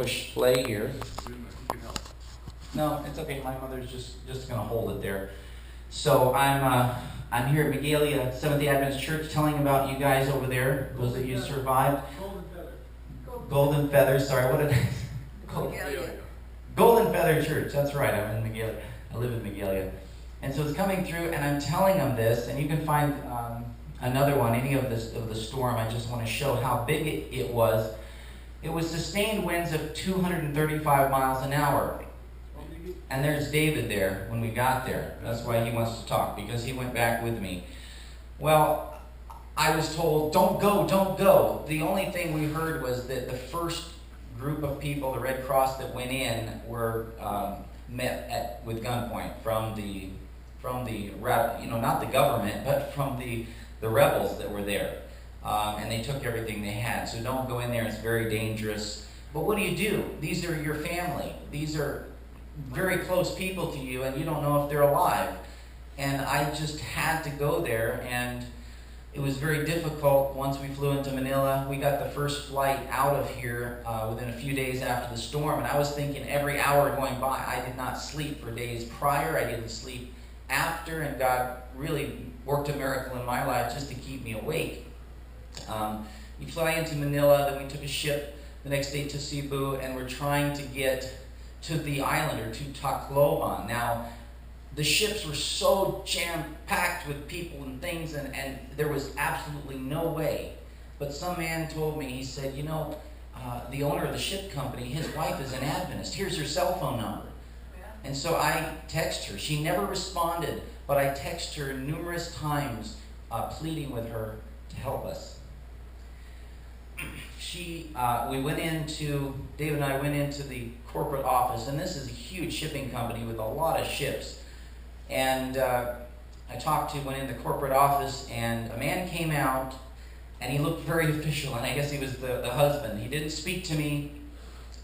push play here. No, it's okay. My mother's just going to hold it there. So I'm here at Magalia Seventh-day Adventist Church, telling about you guys over there, those of you who survived. Golden Feathers. Sorry, what did I? Golden Feather Church. That's right. I'm in Magalia. I live in Magalia, and so it's coming through, and I'm telling them this, and you can find another one, any of the storm. I just want to show how big it was. It was sustained winds of 235 miles an hour. And there's David there when we got there. That's why he wants to talk, because he went back with me. Well, I was told, don't go, don't go. The only thing we heard was that the first group of people, the Red Cross that went in, were met with gunpoint from the not the government, but from the rebels that were there. And they took everything they had. So don't go in there, it's very dangerous. But what do? These are your family. These are very close people to you, and you don't know if they're alive. And I just had to go there, and it was very difficult. Once we flew into Manila, we got the first flight out of here within a few days after the storm, and I was thinking every hour going by, I did not sleep for days prior, I didn't sleep after, and God really worked a miracle in my life just to keep me awake. We fly into Manila, then we took a ship the next day to Cebu, and we're trying to get to the island, or to Tacloban. Now, the ships were so jam-packed with people and things, and there was absolutely no way. But some man told me, he said, the owner of the ship company, his wife is an Adventist. Here's her cell phone number. Yeah. And so I text her. She never responded, but I text her numerous times, pleading with her to help us. David and I went into the corporate office, and this is a huge shipping company with a lot of ships. And went in the corporate office, and a man came out, and he looked very official, and I guess he was the husband. He didn't speak to me,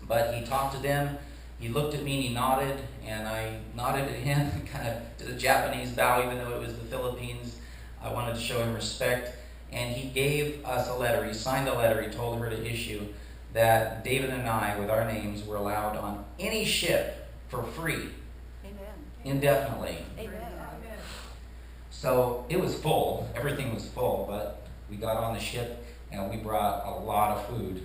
but he talked to them. He looked at me and he nodded, and I nodded at him, kind of did a Japanese bow, even though it was the Philippines. I wanted to show him respect. And he gave us a letter. He signed a letter. He told her to issue that David and I, with our names, were allowed on any ship for free. Amen. Indefinitely. Amen. So it was full. Everything was full, but we got on the ship and we brought a lot of food.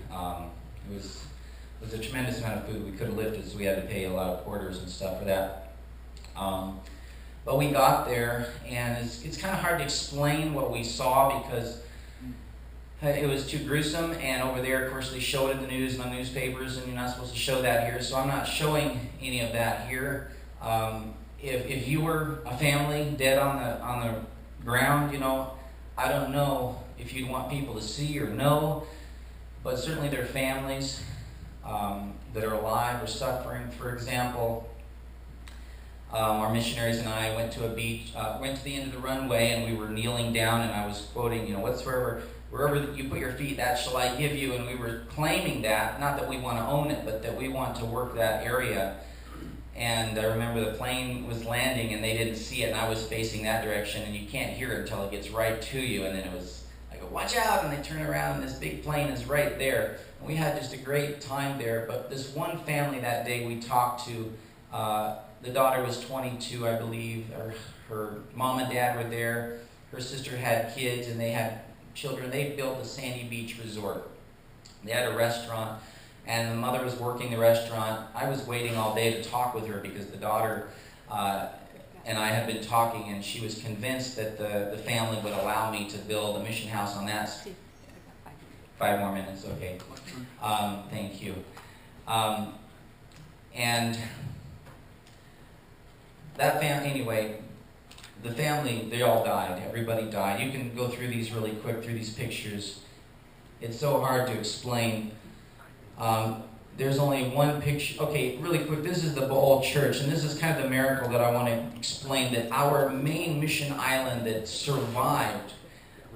It was a tremendous amount of food we could have lifted, so we had to pay a lot of porters and stuff for that. But we got there, and it's kind of hard to explain what we saw because it was too gruesome. And over there, of course, they showed it in the news and on newspapers, and you're not supposed to show that here. So I'm not showing any of that here. If you were a family dead on the ground, I don't know if you'd want people to see or know, but certainly their families that are alive or suffering. For example, our missionaries and I went to a beach, went to the end of the runway, and we were kneeling down, and I was quoting, wherever you put your feet, that shall I give you. And we were claiming that, not that we want to own it, but that we want to work that area. And I remember the plane was landing, and they didn't see it, and I was facing that direction, and you can't hear it until it gets right to you. And then I go, watch out, and they turn around, and this big plane is right there. And we had just a great time there. But this one family that day we talked to, the daughter was 22, I believe. Her mom and dad were there. Her sister had kids, and they had children. They built a sandy beach resort. They had a restaurant, and the mother was working the restaurant. I was waiting all day to talk with her because the daughter and I had been talking, and she was convinced that the family would allow me to build a mission house on that. 5 more minutes, okay. Thank you. And that family, anyway, the family, they all died. Everybody died. You can go through these really quick, through these pictures. It's so hard to explain. There's only one picture. Okay, really quick, this is the Boal Church, and this is kind of the miracle that I want to explain, that our main mission island that survived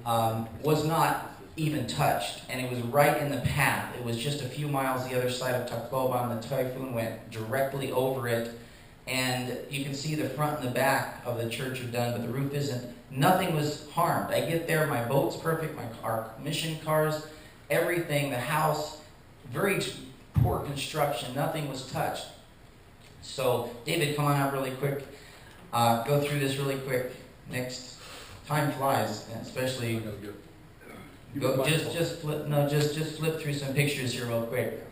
was not even touched, and it was right in the path. It was just a few miles the other side of Tacloban. The typhoon went directly over it. And you can see the front and the back of the church are done, but the roof isn't. Nothing was harmed. I get there, my boat's perfect, our mission cars, everything, the house, very poor construction. Nothing was touched. So, David, come on up really quick. Go through this really quick. Next. Time flies, especially. Just flip through some pictures here real quick.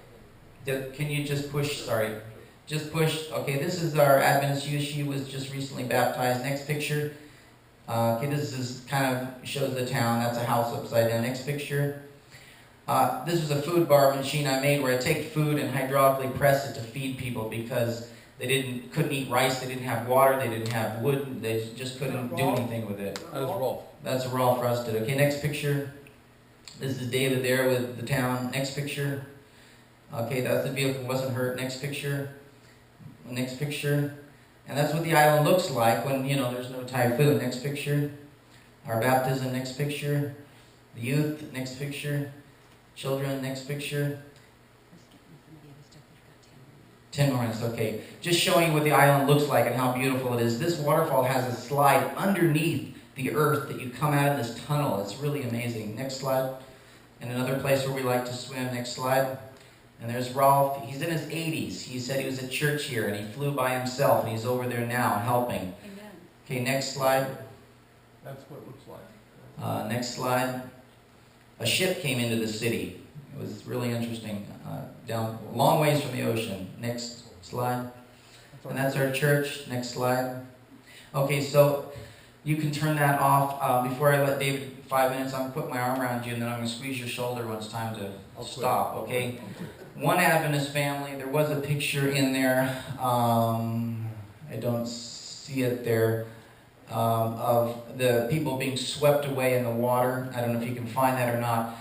Can you just push? Sorry, just push. Okay, this is our Adventist youth. She was just recently baptized. Next picture. Okay, this is kind of shows the town. That's a house upside down. Next picture. This is a food bar machine I made where I take food and hydraulically press it to feed people because they couldn't eat rice, they didn't have water, they didn't have wood, they just couldn't do anything with it. That is Rolf. That's Rolf Rusted. Okay, next picture. This is David there with the town. Next picture. Okay, that's the vehicle wasn't hurt. Next picture. Next picture. And that's what the island looks like when, there's no typhoon. Next picture. Our baptism. Next picture. The youth. Next picture. Children. Next picture. 10 more minutes, okay. Just showing what the island looks like and how beautiful it is. This waterfall has a slide underneath the earth that you come out of this tunnel. It's really amazing. Next slide. And another place where we like to swim. Next slide. And there's Rolf. He's in his 80s. He said he was at church here and he flew by himself and he's over there now helping. Amen. Okay, next slide. That's what it looks like. Next slide. A ship came into the city. It was really interesting. Down a long ways from the ocean. Next slide. And that's our church. Next slide. Okay, so you can turn that off. Before I let David 5 minutes, I'm going to put my arm around you and then I'm going to squeeze your shoulder when it's time to stop, okay? One Adventist family, there was a picture in there, I don't see it there, of the people being swept away in the water. I don't know if you can find that or not.